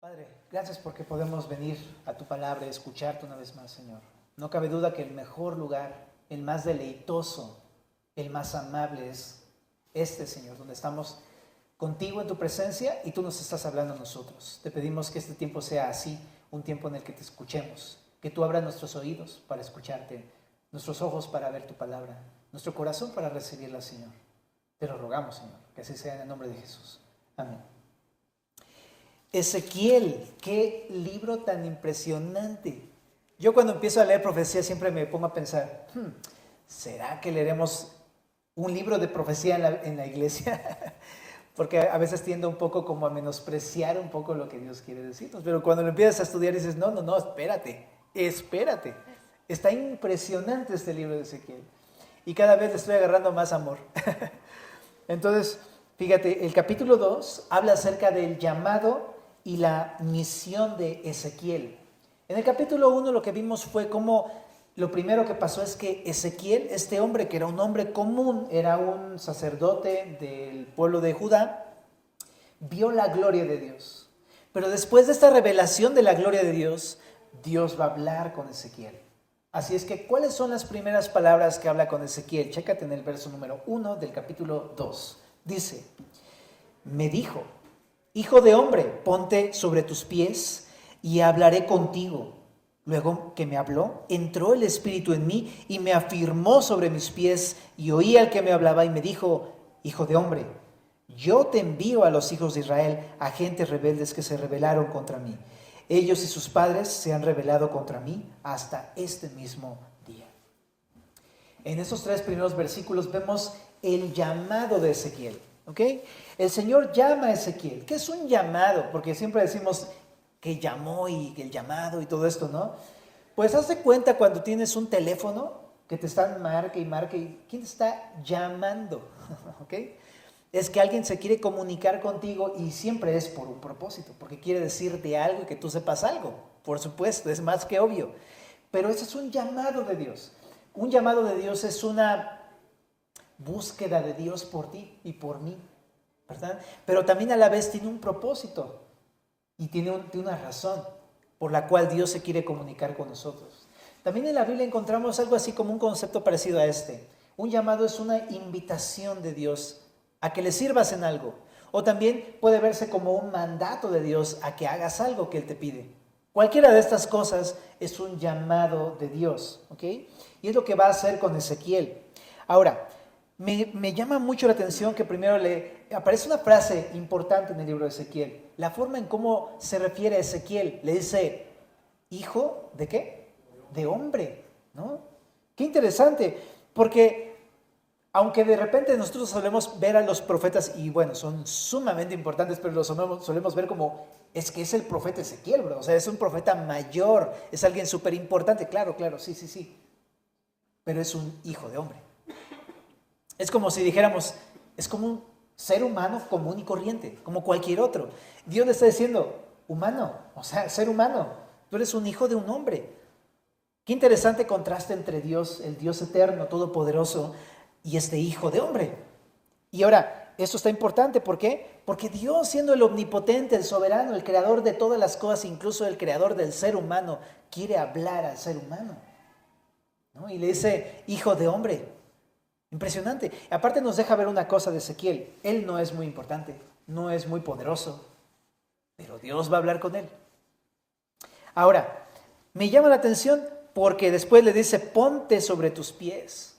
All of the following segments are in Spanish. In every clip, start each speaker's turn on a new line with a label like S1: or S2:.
S1: Padre, gracias porque podemos venir a tu palabra y escucharte una vez más, Señor. No cabe duda que el mejor lugar, el más deleitoso, el más amable es este, Señor, donde estamos contigo en tu presencia y tú nos estás hablando a nosotros. Te pedimos que este tiempo sea así, un tiempo en el que te escuchemos, que tú abras nuestros oídos para escucharte, nuestros ojos para ver tu palabra, nuestro corazón para recibirla, Señor. Te lo rogamos, Señor, que así sea en el nombre de Jesús. Amén. Ezequiel, qué libro tan impresionante. Yo cuando empiezo a leer profecía siempre me pongo a pensar, ¿será que leeremos un libro de profecía en la iglesia? Porque a veces tiendo un poco como a menospreciar un poco lo que Dios quiere decirnos. Pero cuando lo empiezas a estudiar dices, no, espérate. Está impresionante este libro de Ezequiel. Y cada vez le estoy agarrando más amor. Entonces, fíjate, el capítulo 2 habla acerca del llamado y la misión de Ezequiel. En el capítulo 1 lo que vimos fue cómo lo primero que pasó es que Ezequiel, este hombre que era un hombre común, era un sacerdote del pueblo de Judá, vio la gloria de Dios. Pero después de esta revelación de la gloria de Dios, Dios va a hablar con Ezequiel. Así es que, ¿cuáles son las primeras palabras que habla con Ezequiel? Chécate en el verso número 1 del capítulo 2. Dice, me dijo, hijo de hombre, ponte sobre tus pies y hablaré contigo. Luego que me habló, entró el Espíritu en mí y me afirmó sobre mis pies y oí al que me hablaba y me dijo, hijo de hombre, yo te envío a los hijos de Israel, a gentes rebeldes que se rebelaron contra mí. Ellos y sus padres se han rebelado contra mí hasta este mismo día. En esos 3 primeros versículos vemos el llamado de Ezequiel. ¿Ok? El Señor llama a Ezequiel. ¿Qué es un llamado? Porque siempre decimos que llamó y el llamado y todo esto, ¿no? Pues haz de cuenta cuando tienes un teléfono que te están marque y marque y ¿quién te está llamando? ¿Ok? Es que alguien se quiere comunicar contigo y siempre es por un propósito, porque quiere decirte algo y que tú sepas algo. Por supuesto, es más que obvio. Pero ese es un llamado de Dios. Un llamado de Dios es una búsqueda de Dios por ti y por mí, ¿verdad? Pero también a la vez tiene un propósito y tiene una razón por la cual Dios se quiere comunicar con nosotros. También en la Biblia encontramos algo así como un concepto parecido a este. Un llamado es una invitación de Dios a que le sirvas en algo, o también puede verse como un mandato de Dios a que hagas algo que Él te pide. Cualquiera de estas cosas es un llamado de Dios, ¿ok? Y es lo que va a hacer con Ezequiel. Ahora, me llama mucho la atención que primero le aparece una frase importante en el libro de Ezequiel. La forma en cómo se refiere a Ezequiel. Le dice, hijo de ¿qué? De hombre, ¿no? Qué interesante, porque aunque de repente nosotros solemos ver a los profetas, y bueno, son sumamente importantes, pero los solemos ver como, es que es el profeta Ezequiel, bro. O sea, es un profeta mayor, es alguien súper importante, claro, sí. Pero es un hijo de hombre. Es como si dijéramos, es como un ser humano común y corriente, como cualquier otro. Dios le está diciendo, humano, o sea, ser humano, tú eres un hijo de un hombre. Qué interesante contraste entre Dios, el Dios eterno, todopoderoso, y este hijo de hombre. Y ahora, esto está importante, ¿por qué? Porque Dios, siendo el omnipotente, el soberano, el creador de todas las cosas, incluso el creador del ser humano, quiere hablar al ser humano, ¿no? Y le dice, hijo de hombre. Impresionante. Aparte nos deja ver una cosa de Ezequiel. Él no es muy importante, no es muy poderoso, pero Dios va a hablar con él. Ahora, me llama la atención porque después le dice, ponte sobre tus pies.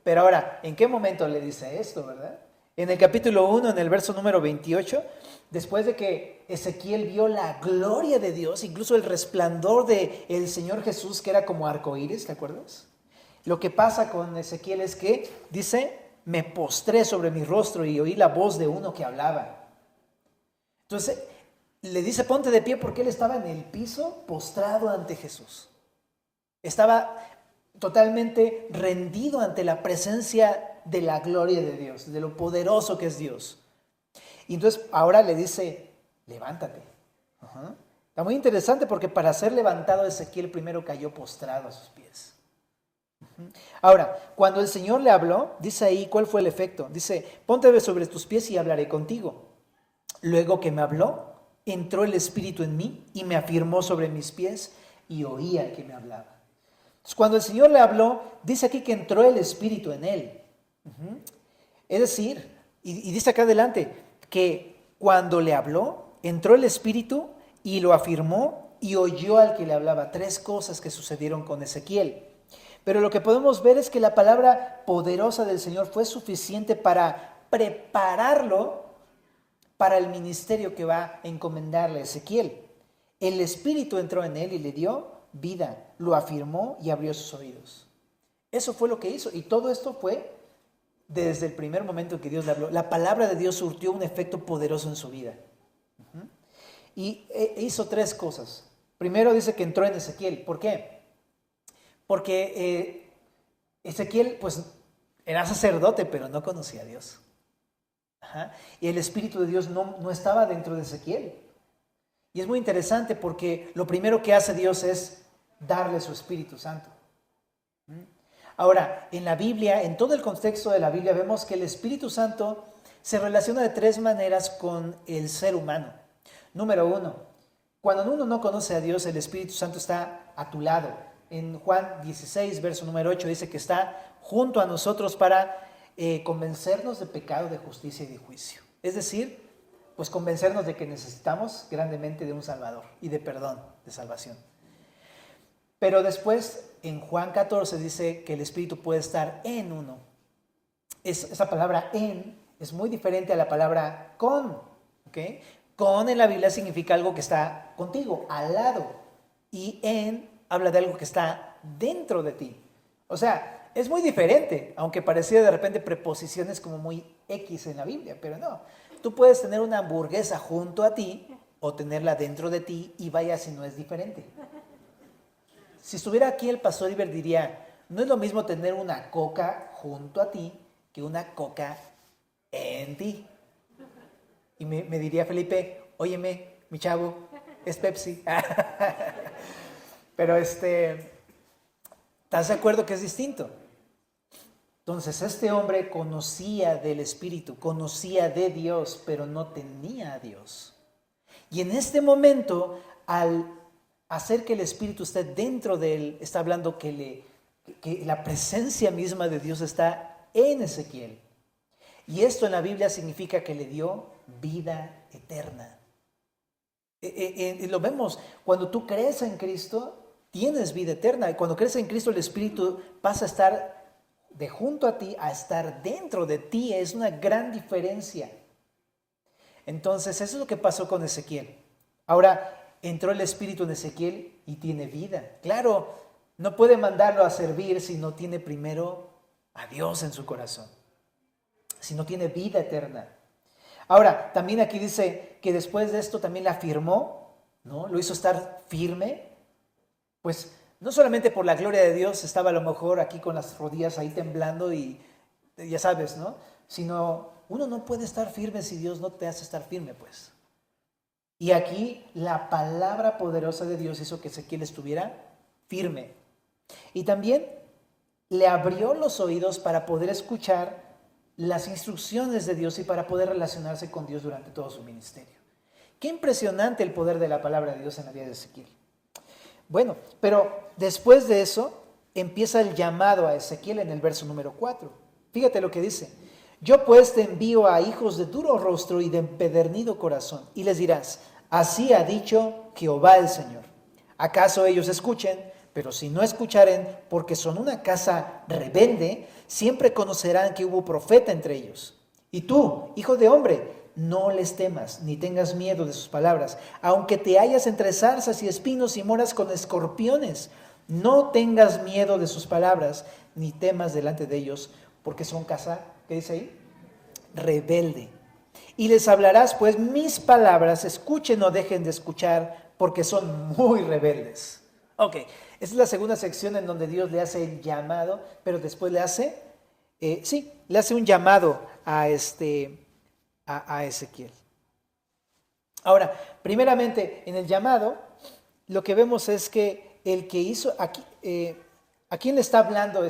S1: Pero ahora, ¿en qué momento le dice esto, verdad? En el capítulo 1, en el verso número 28, después de que Ezequiel vio la gloria de Dios, incluso el resplandor del Señor Jesús, que era como arcoíris, ¿te acuerdas? Lo que pasa con Ezequiel es que, dice, me postré sobre mi rostro y oí la voz de uno que hablaba. Entonces, le dice, ponte de pie porque él estaba en el piso postrado ante Jesús. Estaba totalmente rendido ante la presencia de la gloria de Dios, de lo poderoso que es Dios. Y entonces ahora le dice, levántate. Está muy interesante porque para ser levantado Ezequiel primero cayó postrado a sus pies. Ahora, cuando el Señor le habló, dice ahí, ¿cuál fue el efecto? Dice, ponte sobre tus pies y hablaré contigo. Luego que me habló, entró el Espíritu en mí y me afirmó sobre mis pies y oía que me hablaba. Entonces, cuando el Señor le habló, dice aquí que entró el Espíritu en él. Es decir, y dice acá adelante, que cuando le habló, entró el Espíritu y lo afirmó y oyó al que le hablaba. 3 cosas que sucedieron con Ezequiel. Pero lo que podemos ver es que la palabra poderosa del Señor fue suficiente para prepararlo para el ministerio que va a encomendarle a Ezequiel. El Espíritu entró en él y le dio vida, lo afirmó y abrió sus oídos. Eso fue lo que hizo, y todo esto fue desde el primer momento en que Dios le habló. La palabra de Dios surtió un efecto poderoso en su vida. Y hizo 3 cosas. Primero dice que entró en Ezequiel. ¿Por qué? Porque Ezequiel pues era sacerdote, pero no conocía a Dios. Y el Espíritu de Dios no estaba dentro de Ezequiel. Y es muy interesante porque lo primero que hace Dios es darle su Espíritu Santo. Ahora, en la Biblia, en todo el contexto de la Biblia, vemos que el Espíritu Santo se relaciona de 3 maneras con el ser humano. Número 1, cuando uno no conoce a Dios, el Espíritu Santo está a tu lado. En Juan 16, verso número 8, dice que está junto a nosotros para convencernos de pecado, de justicia y de juicio. Es decir, pues convencernos de que necesitamos grandemente de un Salvador y de perdón, de salvación. Pero después, en Juan 14, dice que el Espíritu puede estar en uno. Esa palabra en es muy diferente a la palabra con. ¿Okay? Con en la Biblia significa algo que está contigo, al lado. Y en habla de algo que está dentro de ti. O sea, es muy diferente, aunque pareciera de repente preposiciones como muy X en la Biblia, pero no. Tú puedes tener una hamburguesa junto a ti o tenerla dentro de ti y vaya si no es diferente. Si estuviera aquí el pastor Iber diría, no es lo mismo tener una coca junto a ti que una coca en ti. Y me diría Felipe, óyeme, mi chavo, es Pepsi. Pero ¿estás de acuerdo que es distinto? Entonces este hombre conocía del Espíritu, conocía de Dios, pero no tenía a Dios. Y en este momento, al hacer que el Espíritu esté dentro de él, está hablando que la presencia misma de Dios está en Ezequiel. Y esto en la Biblia significa que le dio vida eterna. Lo vemos, cuando tú crees en Cristo, tienes vida eterna. Y cuando crees en Cristo, el Espíritu pasa a estar de junto a ti a estar dentro de ti. Es una gran diferencia. Entonces, eso es lo que pasó con Ezequiel. Ahora, entró el Espíritu en Ezequiel y tiene vida. Claro, no puede mandarlo a servir si no tiene primero a Dios en su corazón, si no tiene vida eterna. Ahora, también aquí dice que después de esto también la afirmó, ¿no? Lo hizo estar firme, pues no solamente por la gloria de Dios, estaba a lo mejor aquí con las rodillas ahí temblando y ya sabes, ¿no? Sino uno no puede estar firme si Dios no te hace estar firme, pues. Y aquí la palabra poderosa de Dios hizo que Ezequiel estuviera firme. Y también le abrió los oídos para poder escuchar las instrucciones de Dios y para poder relacionarse con Dios durante todo su ministerio. Qué impresionante el poder de la palabra de Dios en la vida de Ezequiel. Bueno, pero después de eso empieza el llamado a Ezequiel en el verso número 4. Fíjate lo que dice. Yo pues te envío a hijos de duro rostro y de empedernido corazón, y les dirás, así ha dicho Jehová el Señor. ¿Acaso ellos escuchen? Pero si no escucharen, porque son una casa rebelde, siempre conocerán que hubo profeta entre ellos. Y tú, hijo de hombre, no les temas, ni tengas miedo de sus palabras, aunque te hallas entre zarzas y espinos y moras con escorpiones. No tengas miedo de sus palabras, ni temas delante de ellos, porque son casa, ¿qué dice ahí? Rebelde. Y les hablarás, pues, mis palabras, escuchen o dejen de escuchar, porque son muy rebeldes. Ok, esa es la segunda sección en donde Dios le hace el llamado, pero después le hace, le hace un llamado a Ezequiel. Ahora, primeramente, en el llamado, lo que vemos es que el que hizo, aquí, ¿a quién le está hablando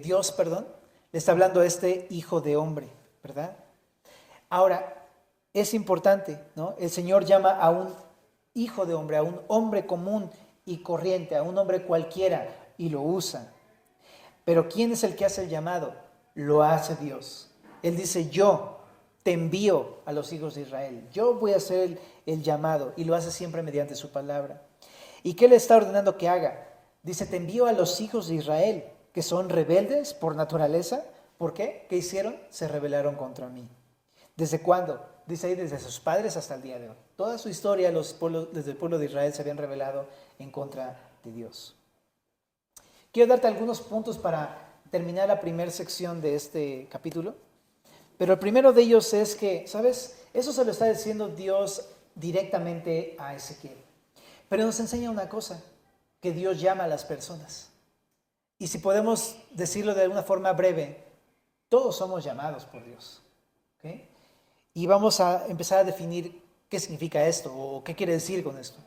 S1: Dios, perdón? Le está hablando a este hijo de hombre, ¿verdad? Ahora, es importante, ¿no? El Señor llama a un hijo de hombre, a un hombre común y corriente, a un hombre cualquiera, y lo usa. Pero ¿quién es el que hace el llamado? Lo hace Dios. Él dice, yo te envío a los hijos de Israel. Yo voy a hacer el llamado, y lo hace siempre mediante su palabra. ¿Y qué le está ordenando que haga? Dice, te envío a los hijos de Israel, que son rebeldes por naturaleza. ¿Por qué? ¿Qué hicieron? Se rebelaron contra mí. ¿Desde cuándo? Dice ahí, desde sus padres hasta el día de hoy. Toda su historia, desde el pueblo de Israel se habían rebelado en contra de Dios. Quiero darte algunos puntos para terminar la primera sección de este capítulo. Pero el primero de ellos es que, ¿sabes? Eso se lo está diciendo Dios directamente a Ezequiel. Pero nos enseña una cosa, que Dios llama a las personas. Y si podemos decirlo de alguna forma breve, todos somos llamados por Dios. ¿Okay? Y vamos a empezar a definir qué significa esto o qué quiere decir con esto.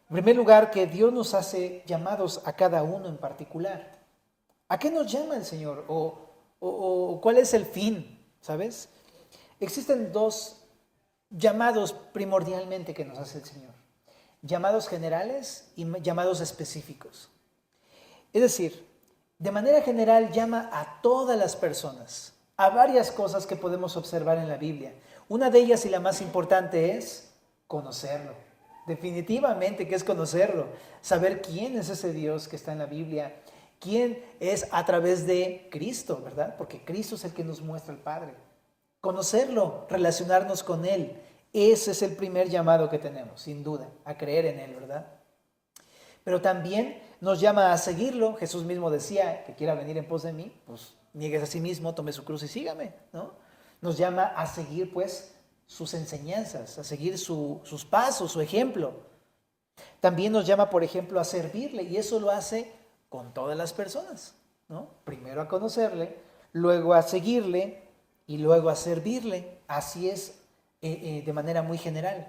S1: En primer lugar, que Dios nos hace llamados a cada uno en particular. ¿A qué nos llama el Señor? ¿O cuál es el fin? ¿Sabes? Existen dos llamados primordialmente que nos hace el Señor. Llamados generales y llamados específicos. Es decir, de manera general llama a todas las personas, a varias cosas que podemos observar en la Biblia. Una de ellas y la más importante es conocerlo. Definitivamente que es conocerlo, saber quién es ese Dios que está en la Biblia, quién es a través de Cristo, ¿verdad? Porque Cristo es el que nos muestra al Padre. Conocerlo, relacionarnos con Él, ese es el primer llamado que tenemos, sin duda, a creer en Él, ¿verdad? Pero también nos llama a seguirlo. Jesús mismo decía que quiera venir en pos de mí, pues niegues a sí mismo, tome su cruz y sígame, ¿no? Nos llama a seguir, pues, sus enseñanzas, a seguir sus pasos, su ejemplo. También nos llama, por ejemplo, a servirle, y eso lo hace con todas las personas, ¿no? Primero a conocerle, luego a seguirle y luego a servirle. Así es de manera muy general.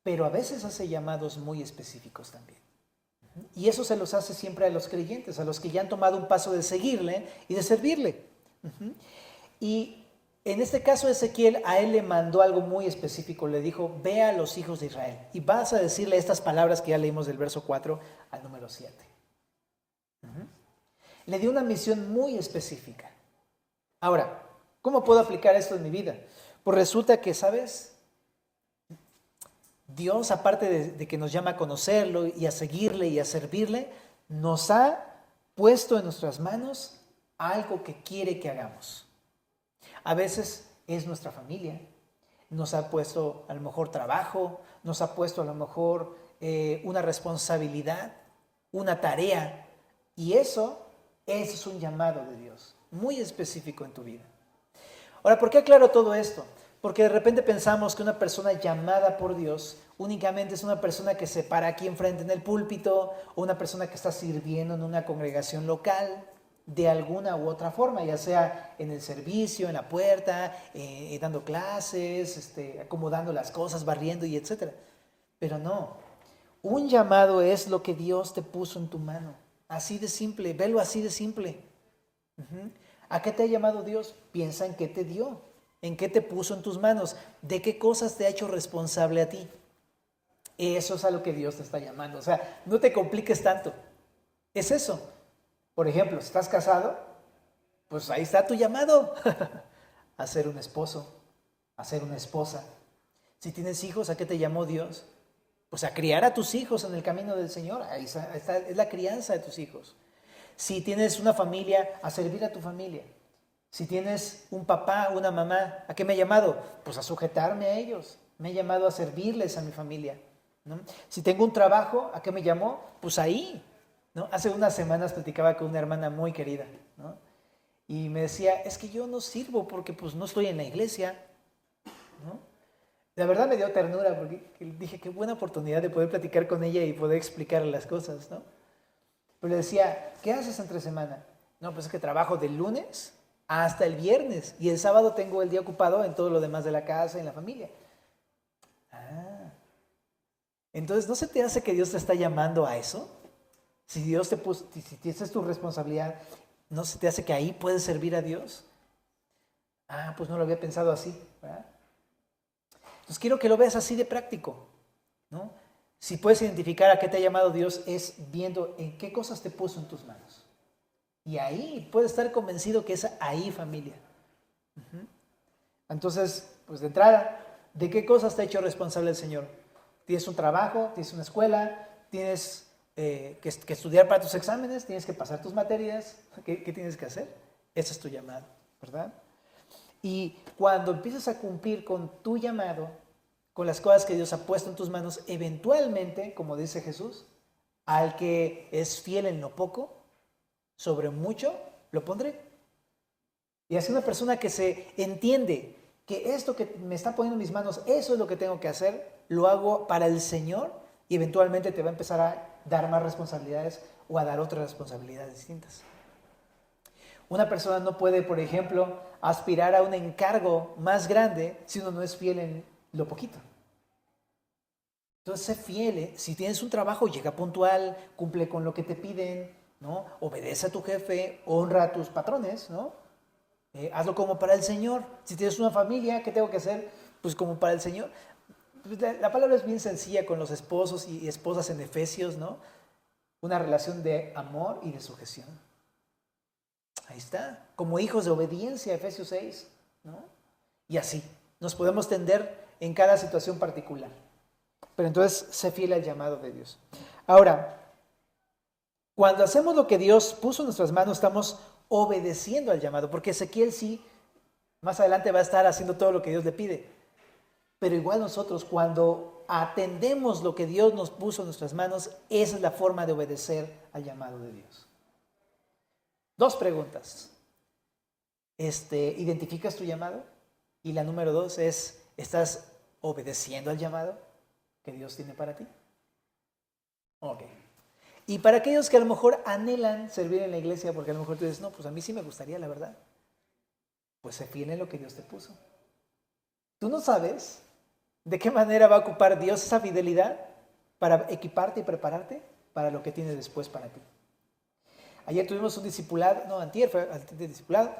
S1: Pero a veces hace llamados muy específicos también. Y eso se los hace siempre a los creyentes, a los que ya han tomado un paso de seguirle y de servirle. Y en este caso Ezequiel, a él le mandó algo muy específico. Le dijo, ve a los hijos de Israel y vas a decirle estas palabras que ya leímos del verso 4 al número 7. Le dio una misión muy específica. Ahora, ¿cómo puedo aplicar esto en mi vida? Pues resulta que, ¿sabes? Dios, aparte de que nos llama a conocerlo y a seguirle y a servirle, nos ha puesto en nuestras manos algo que quiere que hagamos. A veces es nuestra familia, nos ha puesto a lo mejor trabajo, nos ha puesto a lo mejor una responsabilidad, una tarea, y eso es un llamado de Dios, muy específico en tu vida. Ahora, ¿por qué aclaro todo esto? Porque de repente pensamos que una persona llamada por Dios únicamente es una persona que se para aquí enfrente en el púlpito o una persona que está sirviendo en una congregación local de alguna u otra forma, ya sea en el servicio, en la puerta, dando clases, acomodando las cosas, barriendo y etcétera. Pero no, un llamado es lo que Dios te puso en tu mano. Así de simple, velo así de simple. ¿A qué te ha llamado Dios? Piensa en qué te dio. ¿En qué te puso en tus manos? ¿De qué cosas te ha hecho responsable a ti? Eso es a lo que Dios te está llamando. O sea, no te compliques tanto. Es eso. Por ejemplo, si estás casado, pues ahí está tu llamado. A ser un esposo, a ser una esposa. Si tienes hijos, ¿a qué te llamó Dios? Pues a criar a tus hijos en el camino del Señor. Ahí está, es la crianza de tus hijos. Si tienes una familia, a servir a tu familia. Si tienes un papá, una mamá, ¿a qué me he llamado? Pues a sujetarme a ellos. Me he llamado a servirles a mi familia, ¿no? Si tengo un trabajo, ¿a qué me llamó? Pues ahí, ¿no? Hace unas semanas platicaba con una hermana muy querida, ¿no? Y me decía, es que yo no sirvo porque pues no estoy en la iglesia, ¿no? La verdad me dio ternura porque dije, qué buena oportunidad de poder platicar con ella y poder explicarle las cosas, ¿no? Pero le decía, ¿qué haces entre semana? No, pues es que trabajo del lunes hasta el viernes y el sábado tengo el día ocupado en todo lo demás de la casa y en la familia. Entonces, ¿no se te hace que Dios te está llamando a eso? Si Dios te puso, si esa es tu responsabilidad, ¿no se te hace que ahí puedes servir a Dios? Pues no lo había pensado así, ¿verdad? Entonces quiero que lo veas así de práctico, ¿no? Si puedes identificar a qué te ha llamado Dios es viendo en qué cosas te puso en tus manos. Y ahí puedes estar convencido que es ahí familia. Entonces, pues de entrada, ¿de qué cosas te ha hecho responsable el Señor? ¿Tienes un trabajo? ¿Tienes una escuela? ¿Tienes que estudiar para tus exámenes? ¿Tienes que pasar tus materias? ¿Qué tienes que hacer? Ese es tu llamado, ¿verdad? Y cuando empiezas a cumplir con tu llamado, con las cosas que Dios ha puesto en tus manos, eventualmente, como dice Jesús, al que es fiel en lo poco, sobre mucho lo pondré. Y así una persona que se entiende que esto que me está poniendo en mis manos, eso es lo que tengo que hacer, lo hago para el Señor y eventualmente te va a empezar a dar más responsabilidades o a dar otras responsabilidades distintas. Una persona no puede, por ejemplo, aspirar a un encargo más grande si uno no es fiel en lo poquito. Entonces, sé fiel. Si tienes un trabajo, llega puntual, cumple con lo que te piden, ¿no? Obedece a tu jefe, honra a tus patrones, ¿no? Hazlo como para el Señor. Si tienes una familia, ¿qué tengo que hacer? Pues como para el Señor. La palabra es bien sencilla con los esposos y esposas en Efesios, ¿no? Una relación de amor y de sujeción. Ahí está, como hijos de obediencia, Efesios 6, ¿no? Y así, nos podemos tender en cada situación particular. Pero entonces, sé fiel al llamado de Dios. Ahora, cuando hacemos lo que Dios puso en nuestras manos, estamos obedeciendo al llamado, porque Ezequiel sí, más adelante va a estar haciendo todo lo que Dios le pide. Pero igual nosotros, cuando atendemos lo que Dios nos puso en nuestras manos, esa es la forma de obedecer al llamado de Dios. 2 preguntas. ¿Identificas tu llamado? Y la número 2 es, ¿estás obedeciendo al llamado que Dios tiene para ti? Ok. Y para aquellos que a lo mejor anhelan servir en la iglesia, porque a lo mejor tú dices, no, pues a mí sí me gustaría, la verdad. Pues se fíen en lo que Dios te puso. Tú no sabes de qué manera va a ocupar Dios esa fidelidad para equiparte y prepararte para lo que tiene después para ti. Ayer tuvimos un discipulado, antier fue el discipulado,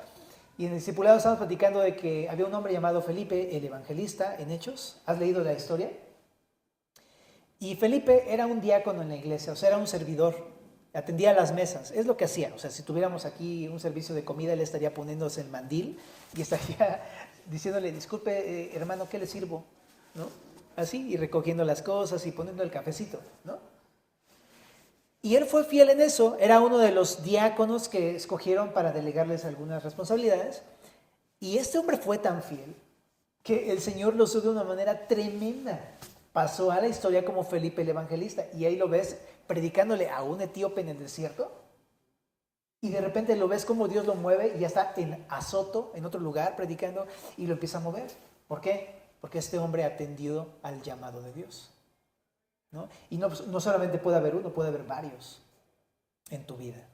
S1: y en el discipulado estábamos platicando de que había un hombre llamado Felipe, el evangelista, en Hechos. ¿Has leído la historia? Y Felipe era un diácono en la iglesia, o sea, era un servidor, atendía las mesas, es lo que hacía. O sea, si tuviéramos aquí un servicio de comida, él estaría poniéndose el mandil y estaría diciéndole, disculpe, hermano, ¿qué le sirvo? ¿No? Así, y recogiendo las cosas y poniendo el cafecito, ¿no? Y él fue fiel en eso, era uno de los diáconos que escogieron para delegarles algunas responsabilidades. Y este hombre fue tan fiel que el Señor lo usó de una manera tremenda. Pasó a la historia como Felipe el evangelista. Y ahí lo ves predicándole a un etíope en el desierto. Y de repente lo ves como Dios lo mueve y ya está en Azoto, en otro lugar, predicando y lo empieza a mover. ¿Por qué? Porque este hombre atendió al llamado de Dios. ¿No? Y no solamente puede haber uno, puede haber varios en tu vida.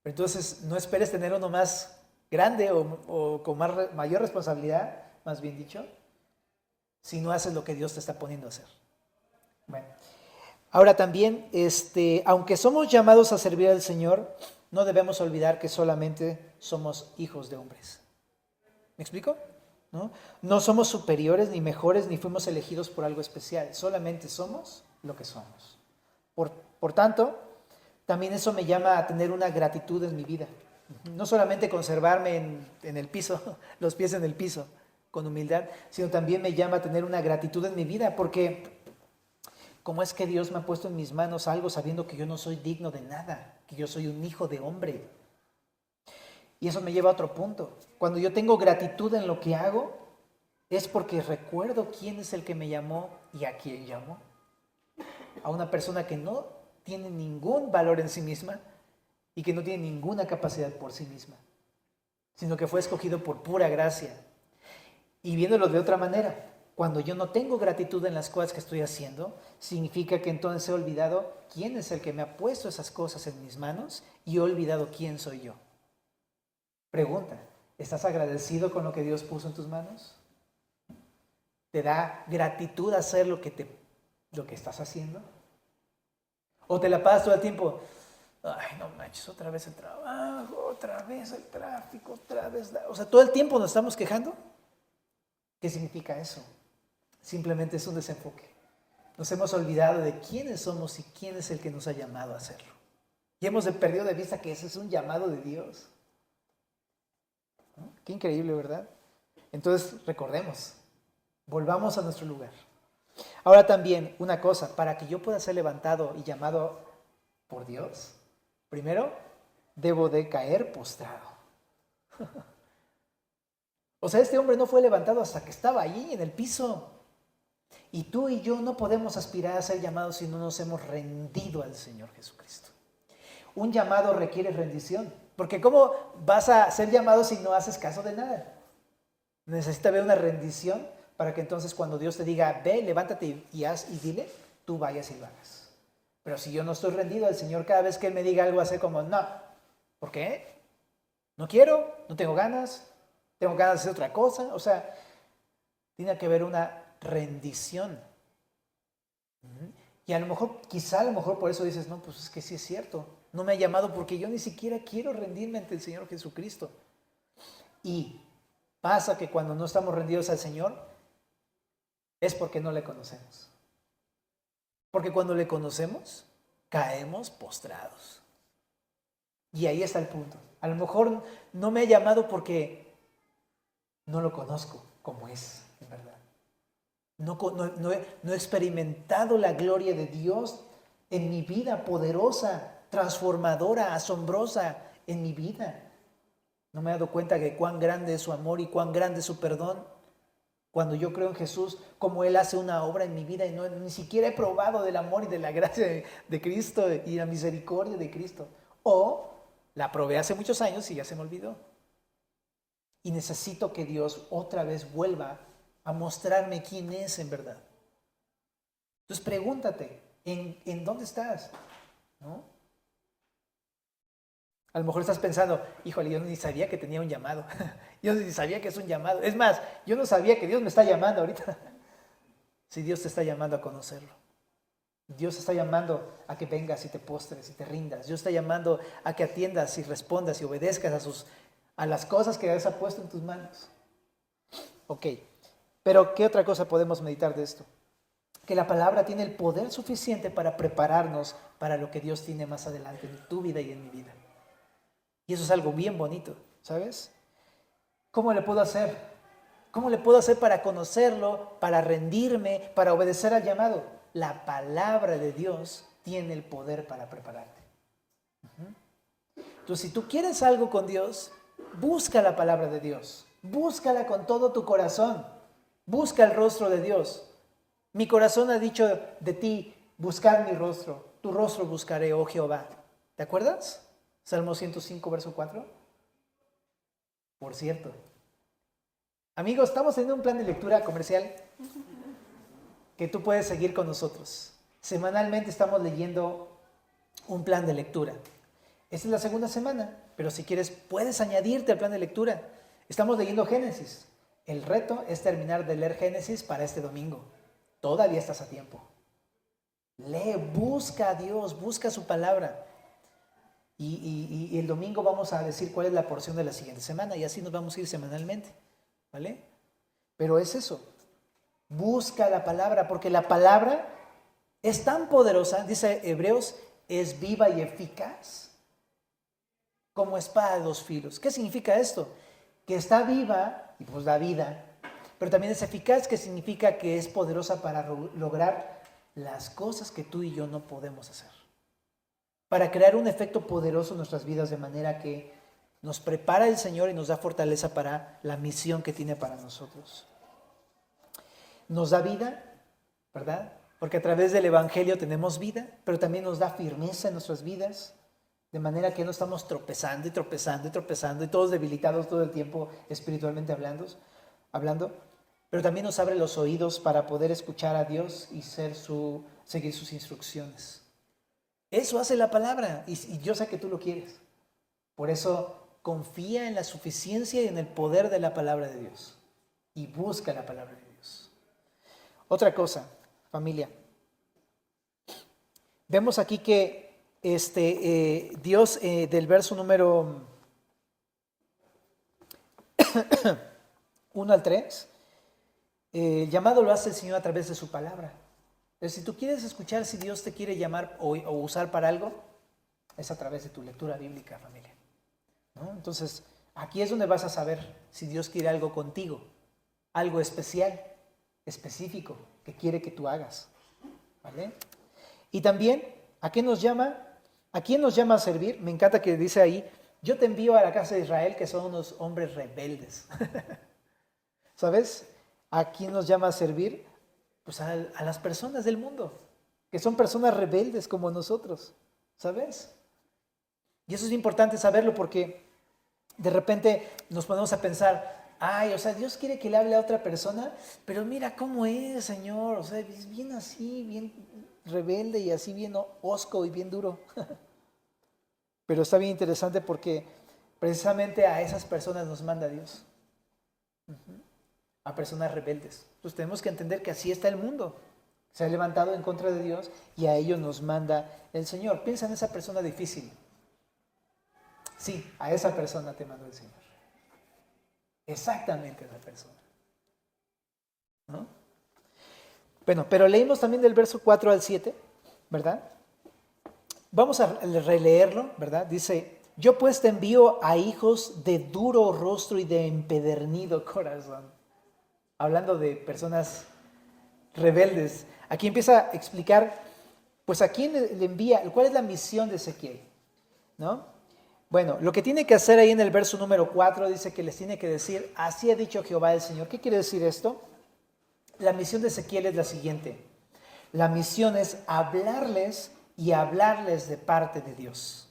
S1: Pero entonces no esperes tener uno más grande o con mayor responsabilidad, más bien dicho, si no haces lo que Dios te está poniendo a hacer. Bueno, ahora también, aunque somos llamados a servir al Señor, no debemos olvidar que solamente somos hijos de hombres. ¿Me explico? No somos superiores ni mejores ni fuimos elegidos por algo especial, solamente somos lo que somos. Por tanto, también eso me llama a tener una gratitud en mi vida. No solamente conservarme en el piso, los pies en el piso, con humildad, sino también me llama a tener una gratitud en mi vida, porque ¿cómo es que Dios me ha puesto en mis manos algo sabiendo que yo no soy digno de nada, que yo soy un hijo de hombre? Y eso me lleva a otro punto. Cuando yo tengo gratitud en lo que hago, es porque recuerdo quién es el que me llamó y a quién llamó. A una persona que no tiene ningún valor en sí misma y que no tiene ninguna capacidad por sí misma, sino que fue escogido por pura gracia. Y viéndolo de otra manera, cuando yo no tengo gratitud en las cosas que estoy haciendo, significa que entonces he olvidado quién es el que me ha puesto esas cosas en mis manos y he olvidado quién soy yo. Pregunta, ¿estás agradecido con lo que Dios puso en tus manos? ¿Te da gratitud hacer lo que estás haciendo? ¿O te la pasas todo el tiempo? Ay, no manches, otra vez el trabajo, otra vez el tráfico, otra vez... O sea, todo el tiempo nos estamos quejando. ¿Qué significa eso? simplemente es un desenfoque. Nos hemos olvidado de quiénes somos y quién es el que nos ha llamado a hacerlo. Y hemos perdido de vista que ese es un llamado de Dios. ¿No? Qué increíble, ¿verdad? Entonces, recordemos, volvamos a nuestro lugar. Ahora también, una cosa, para que yo pueda ser levantado y llamado por Dios, primero, debo de caer postrado. O sea, este hombre no fue levantado hasta que estaba allí en el piso. Y tú y yo no podemos aspirar a ser llamados si no nos hemos rendido al Señor Jesucristo. Un llamado requiere rendición, porque ¿cómo vas a ser llamado si no haces caso de nada? Necesita haber una rendición para que entonces cuando Dios te diga, ve, levántate y haz y dile, tú vayas y lo hagas. Pero si yo no estoy rendido al Señor, cada vez que Él me diga algo, hacer como, no. ¿Por qué? No quiero, no tengo ganas de hacer otra cosa. O sea, tiene que haber una rendición. Y a lo mejor, quizá a lo mejor por eso dices, no, pues es que sí es cierto. No me ha llamado porque yo ni siquiera quiero rendirme ante el Señor Jesucristo. Y pasa que cuando no estamos rendidos al Señor, es porque no le conocemos. Porque cuando le conocemos, caemos postrados. Y ahí está el punto. A lo mejor no me ha llamado porque no lo conozco como es, en verdad. No he experimentado la gloria de Dios en mi vida poderosa, transformadora, asombrosa en mi vida. No me he dado cuenta de cuán grande es su amor y cuán grande es su perdón. Cuando yo creo en Jesús, como Él hace una obra en mi vida y ni siquiera he probado del amor y de la gracia de Cristo y la misericordia de Cristo. O la probé hace muchos años y ya se me olvidó. Y necesito que Dios otra vez vuelva a mostrarme quién es en verdad. Entonces pregúntate, ¿en dónde estás? ¿No? A lo mejor estás pensando, híjole, yo ni sabía que tenía un llamado. Yo ni sabía que es un llamado. Es más, yo no sabía que Dios me está llamando ahorita. Si Dios te está llamando a conocerlo. Dios te está llamando a que vengas y te postres y te rindas. Dios está llamando a que atiendas y respondas y obedezcas a las cosas que Dios ha puesto en tus manos. Ok, pero ¿qué otra cosa podemos meditar de esto? Que la palabra tiene el poder suficiente para prepararnos para lo que Dios tiene más adelante en tu vida y en mi vida. Y eso es algo bien bonito, ¿sabes? ¿Cómo le puedo hacer? ¿Cómo le puedo hacer para conocerlo, para rendirme, para obedecer al llamado? La palabra de Dios tiene el poder para prepararte. Entonces, si tú quieres algo con Dios, busca la palabra de Dios. Búscala con todo tu corazón. Busca el rostro de Dios. Mi corazón ha dicho de ti, buscar mi rostro. Tu rostro buscaré, oh Jehová. ¿Te acuerdas? Salmo 105, verso 4. Por cierto. Amigos, estamos teniendo un plan de lectura comercial que tú puedes seguir con nosotros. Semanalmente estamos leyendo un plan de lectura. Esta es la segunda semana, pero si quieres puedes añadirte al plan de lectura. Estamos leyendo Génesis. El reto es terminar de leer Génesis para este domingo. Todavía estás a tiempo. Lee, busca a Dios, busca su palabra. Y el domingo vamos a decir cuál es la porción de la siguiente semana y así nos vamos a ir semanalmente, ¿vale? Pero es eso, busca la palabra porque la palabra es tan poderosa, dice Hebreos, es viva y eficaz como espada de dos filos. ¿Qué significa esto? Que está viva y pues da vida, pero también es eficaz, que significa que es poderosa para lograr las cosas que tú y yo no podemos hacer. Para crear un efecto poderoso en nuestras vidas de manera que nos prepara el Señor y nos da fortaleza para la misión que tiene para nosotros. Nos da vida, ¿verdad? Porque a través del Evangelio tenemos vida, pero también nos da firmeza en nuestras vidas, de manera que no estamos tropezando y tropezando y tropezando y todos debilitados todo el tiempo espiritualmente hablando, pero también nos abre los oídos para poder escuchar a Dios y seguir sus instrucciones. Eso hace la palabra y yo sé que tú lo quieres. Por eso confía en la suficiencia y en el poder de la palabra de Dios y busca la palabra de Dios. Otra cosa, familia. Vemos aquí que Dios del verso número 1 al 3 El llamado lo hace el Señor a través de su palabra. Entonces, si tú quieres escuchar si Dios te quiere llamar o usar para algo, es a través de tu lectura bíblica, familia, ¿no? Entonces, aquí es donde vas a saber si Dios quiere algo contigo, algo especial, específico, que quiere que tú hagas, ¿vale? Y también, ¿a qué nos llama? ¿A quién nos llama a servir? Me encanta que dice ahí, yo te envío a la casa de Israel, que son unos hombres rebeldes. ¿Sabes? ¿A quién nos llama a servir? Pues a las personas del mundo, que son personas rebeldes como nosotros, ¿sabes? Y eso es importante saberlo porque de repente nos ponemos a pensar, ay, o sea, Dios quiere que le hable a otra persona, pero mira cómo es, Señor, o sea, es bien así, bien rebelde y así bien hosco y bien duro. Pero está bien interesante porque precisamente a esas personas nos manda Dios, a personas rebeldes. Entonces tenemos que entender que así está el mundo. Se ha levantado en contra de Dios y a ellos nos manda el Señor. Piensa en esa persona difícil. Sí, a esa persona te mandó el Señor. Exactamente a esa persona, ¿no? Bueno, pero leímos también del verso 4 al 7, ¿verdad? Vamos a releerlo, ¿verdad? Dice, yo pues te envío a hijos de duro rostro y de empedernido corazón. Hablando de personas rebeldes. Aquí empieza a explicar, pues a quién le envía, cuál es la misión de Ezequiel, ¿no? Bueno, lo que tiene que hacer ahí en el verso número 4 dice que les tiene que decir, así ha dicho Jehová el Señor. ¿Qué quiere decir esto? La misión de Ezequiel es la siguiente. La misión es hablarles y hablarles de parte de Dios.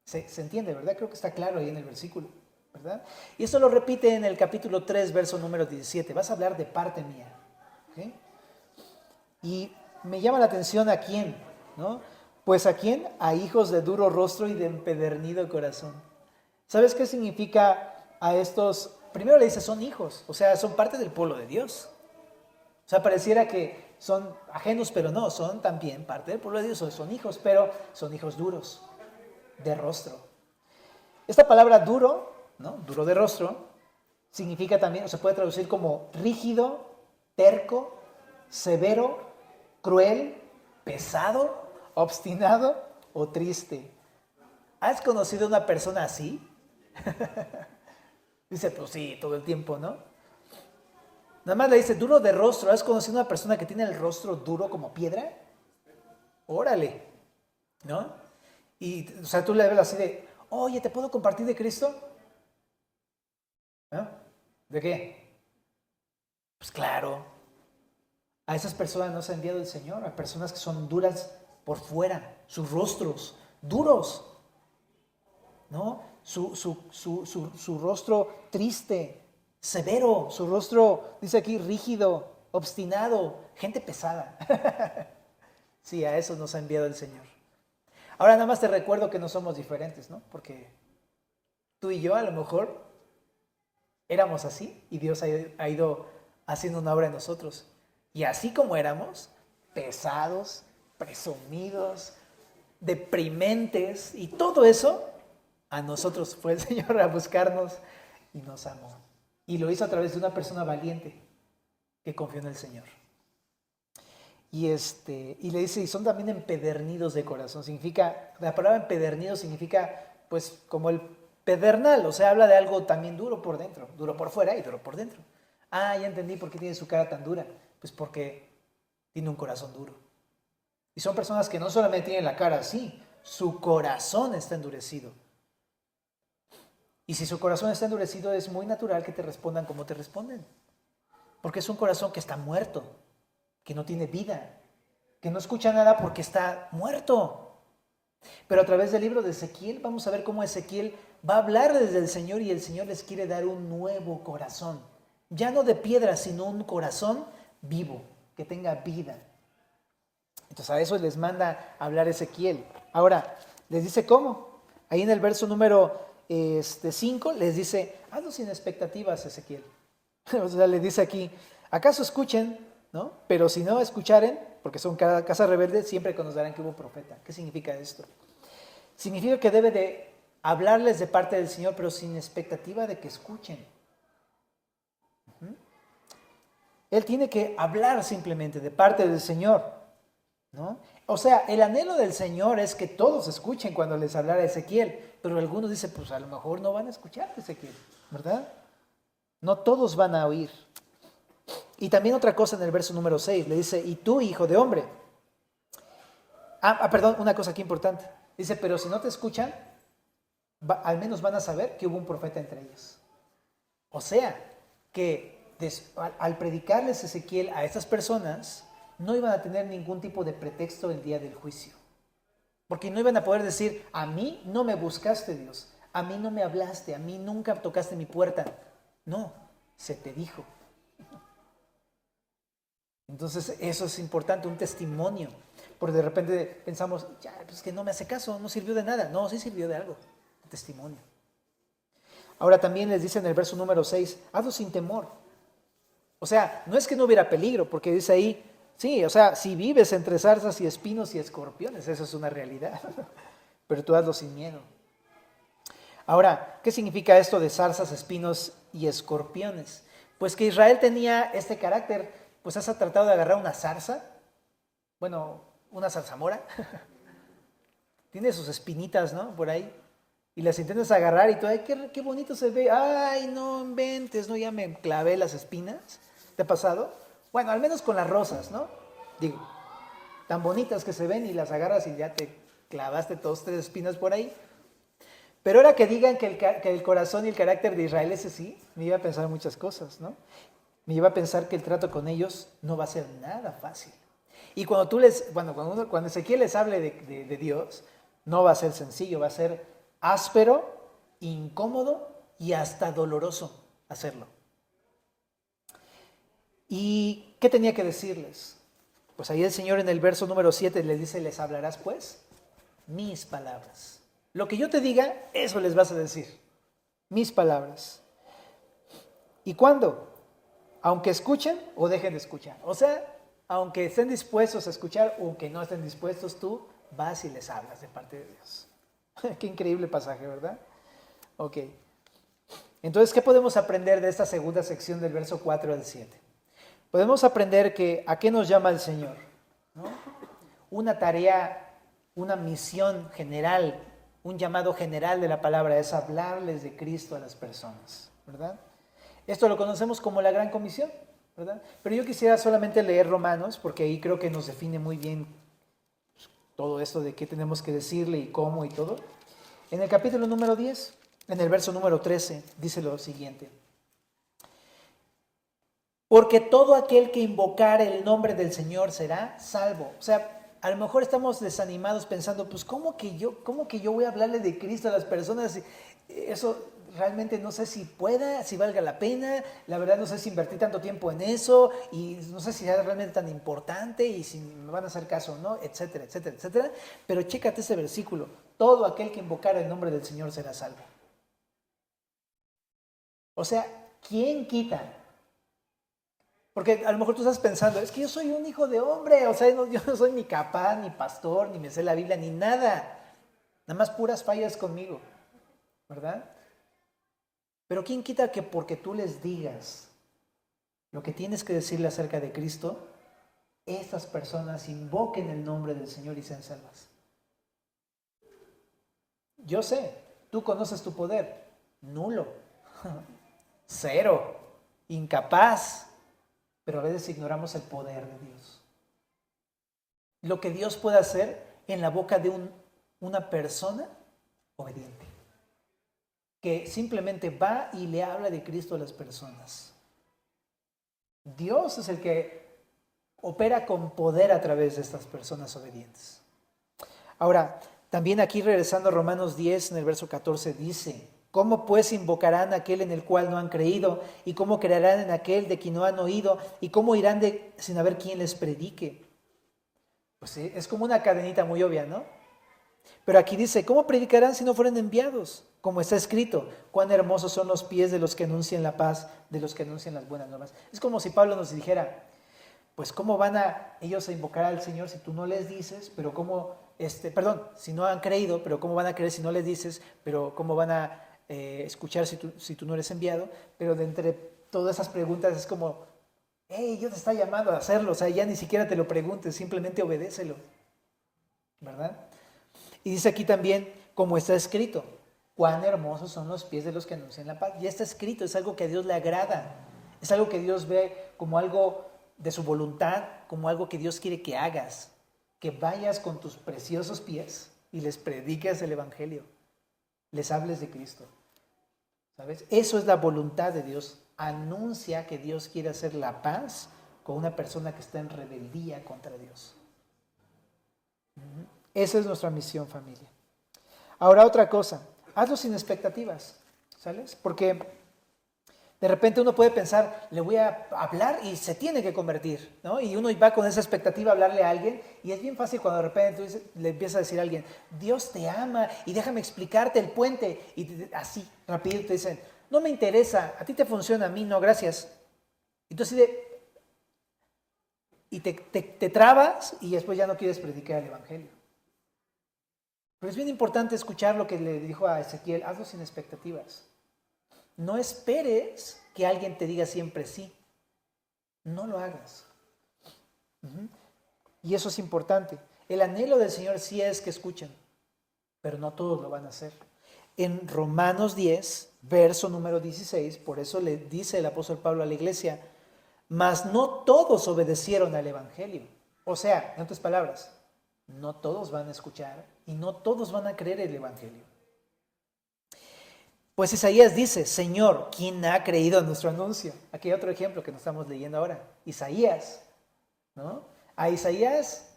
S1: ¿Se entiende, verdad? Creo que está claro ahí en el versículo, ¿verdad? Y esto lo repite en el capítulo 3, verso número 17. Vas a hablar de parte mía. ¿Okay? Y me llama la atención a quién, ¿no? Pues a quién, a hijos de duro rostro y de empedernido corazón. ¿Sabes qué significa a estos? Primero le dice, son hijos, o sea, son parte del pueblo de Dios. O sea, pareciera que son ajenos, pero no, son también parte del pueblo de Dios, son hijos, pero son hijos duros, de rostro. Esta palabra duro, ¿no? Duro de rostro, significa también, o se puede traducir como rígido, terco, severo, cruel, pesado, obstinado o triste. ¿Has conocido a una persona así? Dice, pues sí, todo el tiempo, ¿no? Nada más le dice, duro de rostro. ¿Has conocido a una persona que tiene el rostro duro como piedra? Órale, ¿no? Y, o sea, tú le ves así de, oye, ¿te puedo compartir de Cristo? ¿No? ¿De qué? Pues claro. A esas personas nos ha enviado el Señor, a personas que son duras por fuera, sus rostros duros, ¿no? Su rostro triste, severo, su rostro, dice aquí, rígido, obstinado, gente pesada. Sí, a eso nos ha enviado el Señor. Ahora nada más te recuerdo que no somos diferentes, ¿no? Porque tú y yo a lo mejor éramos así y Dios ha ido haciendo una obra en nosotros. Y así como éramos, pesados, presumidos, deprimentes y todo eso, a nosotros fue el Señor a buscarnos y nos amó. Y lo hizo a través de una persona valiente que confió en el Señor. Y le dice, y son también empedernidos de corazón. Significa, la palabra empedernido significa, pues, como el pedernal, o sea, habla de algo también duro por dentro, duro por fuera y duro por dentro. Ah, ya entendí por qué tiene su cara tan dura. Pues porque tiene un corazón duro. Y son personas que no solamente tienen la cara así, su corazón está endurecido. Y si su corazón está endurecido, es muy natural que te respondan como te responden. Porque es un corazón que está muerto, que no tiene vida, que no escucha nada porque está muerto. Pero a través del libro de Ezequiel vamos a ver cómo Ezequiel va a hablar desde el Señor y el Señor les quiere dar un nuevo corazón. Ya no de piedra, sino un corazón vivo, que tenga vida. Entonces a eso les manda a hablar Ezequiel. Ahora, les dice cómo. Ahí en el verso número 5 les dice, hazlo sin expectativas, Ezequiel. O sea, le dice aquí, acaso escuchen, ¿no? Pero si no escucharen, porque son casa rebelde, siempre conocerán que hubo profeta. ¿Qué significa esto? Significa que debe de hablarles de parte del Señor, pero sin expectativa de que escuchen. Él tiene que hablar simplemente de parte del Señor, ¿no? O sea, el anhelo del Señor es que todos escuchen cuando les hablara Ezequiel, pero algunos dicen, pues a lo mejor no van a escuchar a Ezequiel, ¿verdad? No todos van a oír. Y también otra cosa en el verso número 6, le dice, y tú, hijo de hombre. Perdón, una cosa aquí importante. Dice, pero si no te escuchan, al menos van a saber que hubo un profeta entre ellos. O sea, que al predicarles Ezequiel a estas personas, no iban a tener ningún tipo de pretexto el día del juicio. Porque no iban a poder decir, a mí no me buscaste, Dios, a mí no me hablaste, a mí nunca tocaste mi puerta. No, se te dijo. Entonces eso es importante, un testimonio. Porque de repente pensamos, ya, pues que no me hace caso, no sirvió de nada. No, sí sirvió de algo, de testimonio. Ahora también les dice en el verso número 6, hazlo sin temor. O sea, no es que no hubiera peligro, porque dice ahí, sí, o sea, si vives entre zarzas y espinos y escorpiones, eso es una realidad. Pero tú hazlo sin miedo. Ahora, ¿qué significa esto de zarzas, espinos y escorpiones? Pues que Israel tenía este carácter, pues has tratado de agarrar una zarza, bueno, una zarzamora, tiene sus espinitas, ¿no? Por ahí, y las intentas agarrar y tú, ay, qué bonito se ve, ay, no inventes, no, ya me clavé las espinas. ¿Te ha pasado? Bueno, al menos con las rosas, ¿no? Digo, tan bonitas que se ven y las agarras y ya te clavaste 2, 3 espinas por ahí. Pero ahora que digan que el corazón y el carácter de Israel es así, me iba a pensar muchas cosas, ¿no? Me iba a pensar que el trato con ellos no va a ser nada fácil. Y cuando Ezequiel les hable de Dios, no va a ser sencillo, va a ser áspero, incómodo y hasta doloroso hacerlo. ¿Y qué tenía que decirles? Pues ahí el Señor en el verso número 7 les dice, les hablarás pues mis palabras. Lo que yo te diga, eso les vas a decir. Mis palabras. ¿Y cuándo? Aunque escuchen o dejen de escuchar. O sea, aunque estén dispuestos a escuchar o aunque no estén dispuestos, tú vas y les hablas de parte de Dios. Qué increíble pasaje, ¿verdad? Ok. Entonces, ¿qué podemos aprender de esta segunda sección del verso 4 al 7? Podemos aprender que ¿a qué nos llama el Señor? ¿No? Una tarea, una misión general, un llamado general de la palabra es hablarles de Cristo a las personas, ¿verdad? Esto lo conocemos como la Gran Comisión, ¿verdad? Pero yo quisiera solamente leer Romanos, porque ahí creo que nos define muy bien todo esto de qué tenemos que decirle y cómo y todo. En el capítulo número 10, en el verso número 13, dice lo siguiente. Porque todo aquel que invocare el nombre del Señor será salvo. O sea, a lo mejor estamos desanimados pensando, pues ¿cómo que yo voy a hablarle de Cristo a las personas? Eso realmente no sé si pueda, si valga la pena, la verdad no sé si invertir tanto tiempo en eso y no sé si es realmente tan importante y si me van a hacer caso o no, etcétera, etcétera, etcétera. Pero chécate ese versículo, todo aquel que invocara el nombre del Señor será salvo. O sea, ¿quién quita? Porque a lo mejor tú estás pensando, es que yo soy un hijo de hombre, o sea, yo no soy ni capaz, ni pastor, ni me sé la Biblia, ni nada. Nada más puras fallas conmigo, ¿verdad? Pero ¿quién quita que porque tú les digas lo que tienes que decirle acerca de Cristo, estas personas invoquen el nombre del Señor y sean salvas? Yo sé, tú conoces tu poder, nulo, cero, incapaz. Pero a veces ignoramos el poder de Dios. Lo que Dios puede hacer en la boca de una persona obediente, que simplemente va y le habla de Cristo a las personas. Dios es el que opera con poder a través de estas personas obedientes. Ahora, también aquí regresando a Romanos 10, en el verso 14, dice: ¿cómo pues invocarán a aquel en el cual no han creído? ¿Y cómo creerán en aquel de quien no han oído? ¿Y cómo irán sin haber quien les predique? Pues sí, es como una cadenita muy obvia, ¿no? Pero aquí dice, ¿cómo predicarán si no fueren enviados? Como está escrito, cuán hermosos son los pies de los que anuncian la paz, de los que anuncian las buenas nuevas. Es como si Pablo nos dijera, pues ¿cómo van ellos a invocar al Señor si tú no les dices? Pero ¿cómo, si no han creído, pero ¿cómo van a creer si no les dices? Pero ¿cómo van a escuchar si tú no eres enviado? Pero de entre todas esas preguntas es como hey, Dios te está llamando a hacerlo, o sea, ya ni siquiera te lo preguntes, simplemente obedécelo, ¿verdad? Y dice aquí también, como está escrito, cuán hermosos son los pies de los que anuncian la paz. Ya está escrito, es algo que a Dios le agrada, es algo que Dios ve como algo de su voluntad, como algo que Dios quiere que hagas, que vayas con tus preciosos pies y les prediques el evangelio, les hables de Cristo, ¿sabes? Eso es la voluntad de Dios. Anuncia que Dios quiere hacer la paz con una persona que está en rebeldía contra Dios. Esa es nuestra misión, familia. Ahora otra cosa, hazlo sin expectativas, ¿sabes? Porque de repente uno puede pensar, le voy a hablar y se tiene que convertir, ¿no? Y uno va con esa expectativa a hablarle a alguien y es bien fácil cuando de repente le empiezas a decir a alguien, Dios te ama y déjame explicarte el puente. Y así, rápido te dicen, no me interesa, a ti te funciona, a mí no, gracias. Entonces, te trabas y después ya no quieres predicar el evangelio. Pero es bien importante escuchar lo que le dijo a Ezequiel, hazlo sin expectativas. No esperes que alguien te diga siempre sí. No lo hagas. Y eso es importante. El anhelo del Señor sí es que escuchen, pero no todos lo van a hacer. En Romanos 10, verso número 16, por eso le dice el apóstol Pablo a la iglesia, mas no todos obedecieron al evangelio. O sea, en otras palabras, no todos van a escuchar y no todos van a creer el evangelio. Pues Isaías dice, Señor, ¿quién ha creído a nuestro anuncio? Aquí hay otro ejemplo que nos estamos leyendo ahora. Isaías, ¿no? A Isaías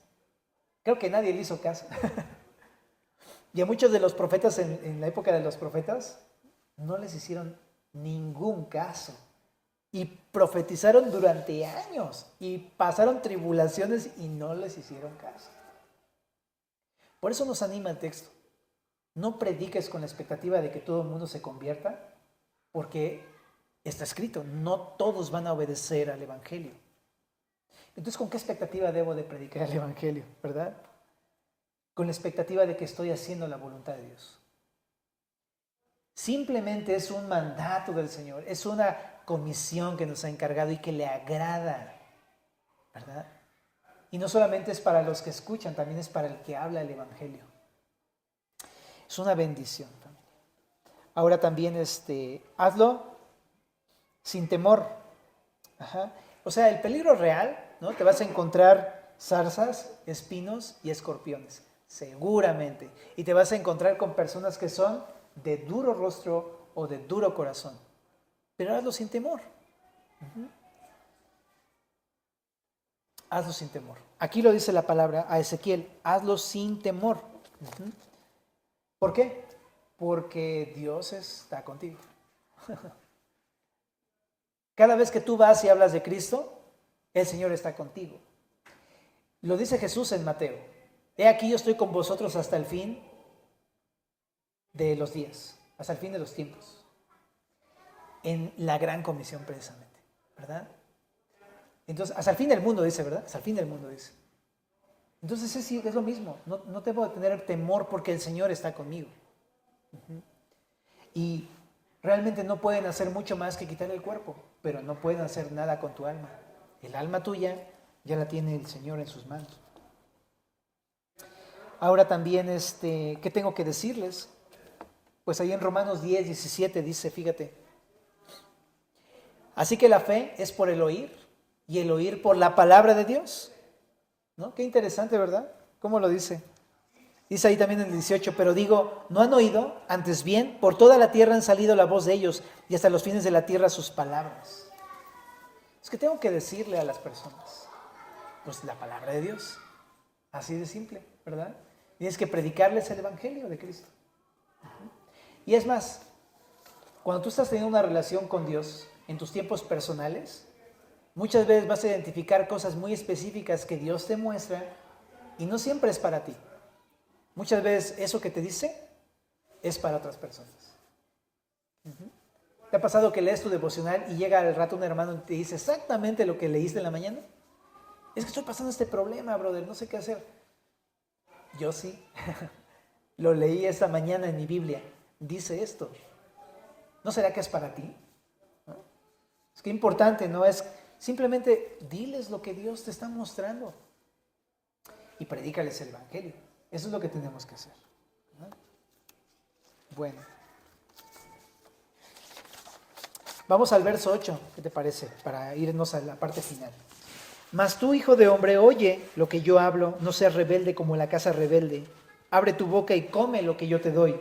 S1: creo que nadie le hizo caso. Y a muchos de los profetas en la época de los profetas no les hicieron ningún caso. Y profetizaron durante años y pasaron tribulaciones y no les hicieron caso. Por eso nos anima el texto. No prediques con la expectativa de que todo el mundo se convierta, porque está escrito, no todos van a obedecer al evangelio. Entonces, ¿con qué expectativa debo de predicar el evangelio, verdad? Con la expectativa de que estoy haciendo la voluntad de Dios. Simplemente es un mandato del Señor, es una comisión que nos ha encargado y que le agrada, ¿verdad? Y no solamente es para los que escuchan, también es para el que habla el evangelio. Es una bendición también. Ahora también hazlo sin temor. O sea, el peligro real, ¿no? Te vas a encontrar zarzas, espinos y escorpiones, seguramente. Y te vas a encontrar con personas que son de duro rostro o de duro corazón. Pero hazlo sin temor. Hazlo sin temor. Aquí lo dice la palabra a Ezequiel, hazlo sin temor. ¿Por qué? Porque Dios está contigo. Cada vez que tú vas y hablas de Cristo, el Señor está contigo. Lo dice Jesús en Mateo. He aquí yo estoy con vosotros hasta el fin de los días, hasta el fin de los tiempos. En la gran comisión precisamente, ¿verdad? Entonces, hasta el fin del mundo dice, ¿verdad? Hasta el fin del mundo dice. Entonces es lo mismo, no debo tener temor porque el Señor está conmigo. Y realmente no pueden hacer mucho más que quitar el cuerpo, pero no pueden hacer nada con tu alma. El alma tuya ya la tiene el Señor en sus manos. Ahora también, ¿qué tengo que decirles? Pues ahí en Romanos 10, 17 dice, fíjate, así que la fe es por el oír y el oír por la palabra de Dios. ¿No? Qué interesante, ¿verdad? ¿Cómo lo dice? Dice ahí también en el 18, pero digo, ¿no han oído? Antes bien, por toda la tierra han salido la voz de ellos y hasta los fines de la tierra sus palabras. Es que tengo que decirle a las personas, pues la palabra de Dios. Así de simple, ¿verdad? Tienes que predicarles el evangelio de Cristo. Y es más, cuando tú estás teniendo una relación con Dios en tus tiempos personales, muchas veces vas a identificar cosas muy específicas que Dios te muestra y no siempre es para ti. Muchas veces eso que te dice es para otras personas. ¿Te ha pasado que lees tu devocional y llega al rato un hermano y te dice exactamente lo que leíste en la mañana? Es que estoy pasando este problema, brother, no sé qué hacer. Yo sí. Lo leí esta mañana en mi Biblia. Dice esto. ¿No será que es para ti? ¿No? Es que importante, no es Simplemente diles lo que Dios te está mostrando y predícales el evangelio. Eso es lo que tenemos que hacer, ¿no? Bueno, vamos al verso 8, ¿qué te parece? Para irnos a la parte final. Mas tú, hijo de hombre, oye lo que yo hablo, no seas rebelde como la casa rebelde. Abre tu boca y come lo que yo te doy.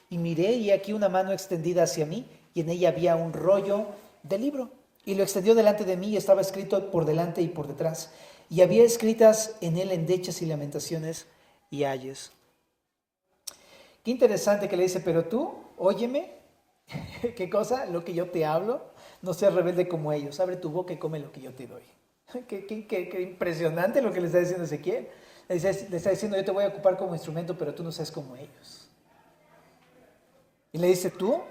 S1: Y miré, y aquí una mano extendida hacia mí, y en ella había un rollo de libro. Y lo extendió delante de mí, y estaba escrito por delante y por detrás. Y había escritas en él endechas y lamentaciones y ayes. Qué interesante que le dice, pero tú, óyeme, ¿qué cosa? Lo que yo te hablo, no seas rebelde como ellos. Abre tu boca y come lo que yo te doy. Qué impresionante lo que le está diciendo Ezequiel. Le está diciendo, yo te voy a ocupar como instrumento, pero tú no seas como ellos. Y le dice, tú,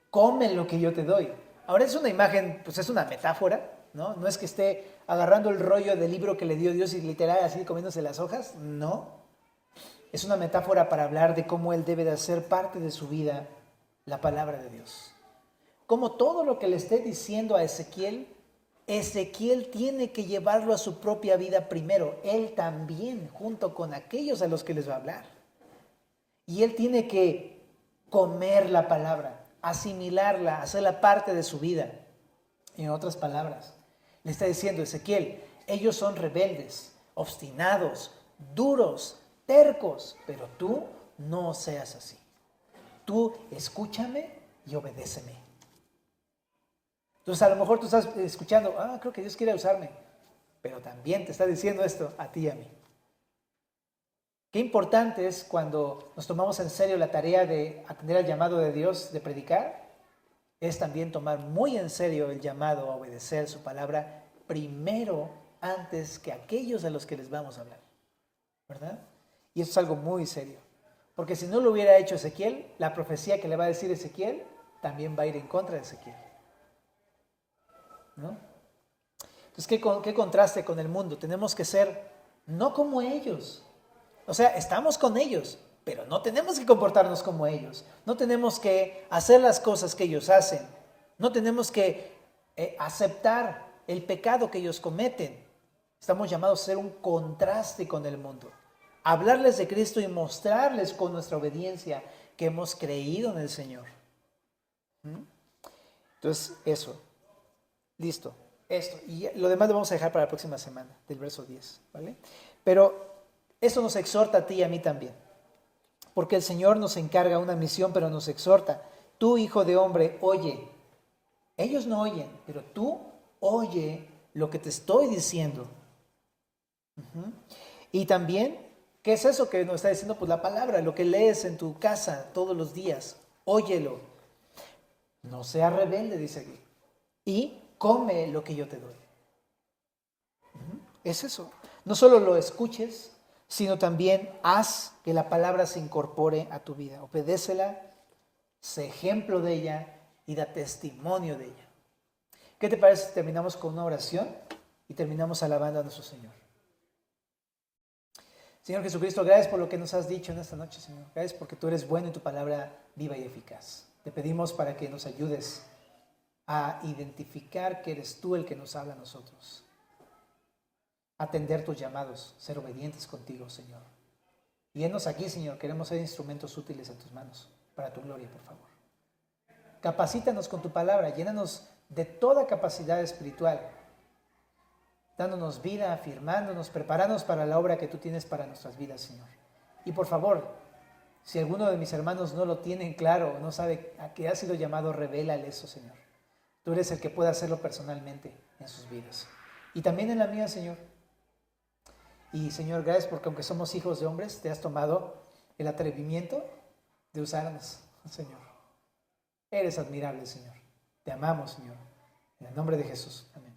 S1: come lo que yo te doy. Ahora es una imagen, pues es una metáfora, ¿no? No es que esté agarrando el rollo del libro que le dio Dios y literal así comiéndose las hojas, no. Es una metáfora para hablar de cómo él debe de hacer parte de su vida la palabra de Dios. Como todo lo que le esté diciendo a Ezequiel, Ezequiel tiene que llevarlo a su propia vida primero, él también, junto con aquellos a los que les va a hablar. Y él tiene que comer la palabra, asimilarla, hacerla parte de su vida. En otras palabras, le está diciendo Ezequiel, ellos son rebeldes, obstinados, duros, tercos, pero tú no seas así. Tú escúchame y obedéceme. Entonces a lo mejor tú estás escuchando, creo que Dios quiere usarme, pero también te está diciendo esto a ti y a mí. Qué importante es cuando nos tomamos en serio la tarea de atender al llamado de Dios de predicar, es también tomar muy en serio el llamado a obedecer su palabra primero antes que aquellos a los que les vamos a hablar, ¿verdad? Y eso es algo muy serio, porque si no lo hubiera hecho Ezequiel, la profecía que le va a decir Ezequiel también va a ir en contra de Ezequiel, ¿no? Entonces, ¿qué contraste con el mundo? Tenemos que ser no como ellos. O sea, estamos con ellos, pero no tenemos que comportarnos como ellos. No tenemos que hacer las cosas que ellos hacen. No tenemos que aceptar el pecado que ellos cometen. Estamos llamados a ser un contraste con el mundo. Hablarles de Cristo y mostrarles con nuestra obediencia que hemos creído en el Señor. Entonces, eso. Listo. Esto. Y lo demás lo vamos a dejar para la próxima semana, del verso 10. ¿Vale? Pero eso nos exhorta a ti y a mí también. Porque el Señor nos encarga una misión, pero nos exhorta. Tú, hijo de hombre, oye. Ellos no oyen, pero tú oye lo que te estoy diciendo. Y también, ¿qué es eso que nos está diciendo? Pues la palabra, lo que lees en tu casa todos los días. Óyelo. No seas rebelde, dice aquí. Y come lo que yo te doy. Es eso. No solo lo escuches, sino también haz que la palabra se incorpore a tu vida. Obedécela, sé ejemplo de ella y da testimonio de ella. ¿Qué te parece si terminamos con una oración y terminamos alabando a nuestro Señor? Señor Jesucristo, gracias por lo que nos has dicho en esta noche, Señor. Gracias porque tú eres bueno y tu palabra viva y eficaz. Te pedimos para que nos ayudes a identificar que eres tú el que nos habla a nosotros. Atender tus llamados, ser obedientes contigo, Señor. Y henos aquí, Señor, queremos ser instrumentos útiles en tus manos, para tu gloria, por favor. Capacítanos con tu palabra, llénanos de toda capacidad espiritual, dándonos vida, afirmándonos, preparándonos para la obra que tú tienes para nuestras vidas, Señor. Y por favor, si alguno de mis hermanos no lo tienen claro, no sabe a qué ha sido llamado, revélale eso, Señor. Tú eres el que puede hacerlo personalmente en sus vidas. Y también en la mía, Señor. Y Señor, gracias porque aunque somos hijos de hombres, te has tomado el atrevimiento de usarnos, Señor. Eres admirable, Señor. Te amamos, Señor. En el nombre de Jesús. Amén.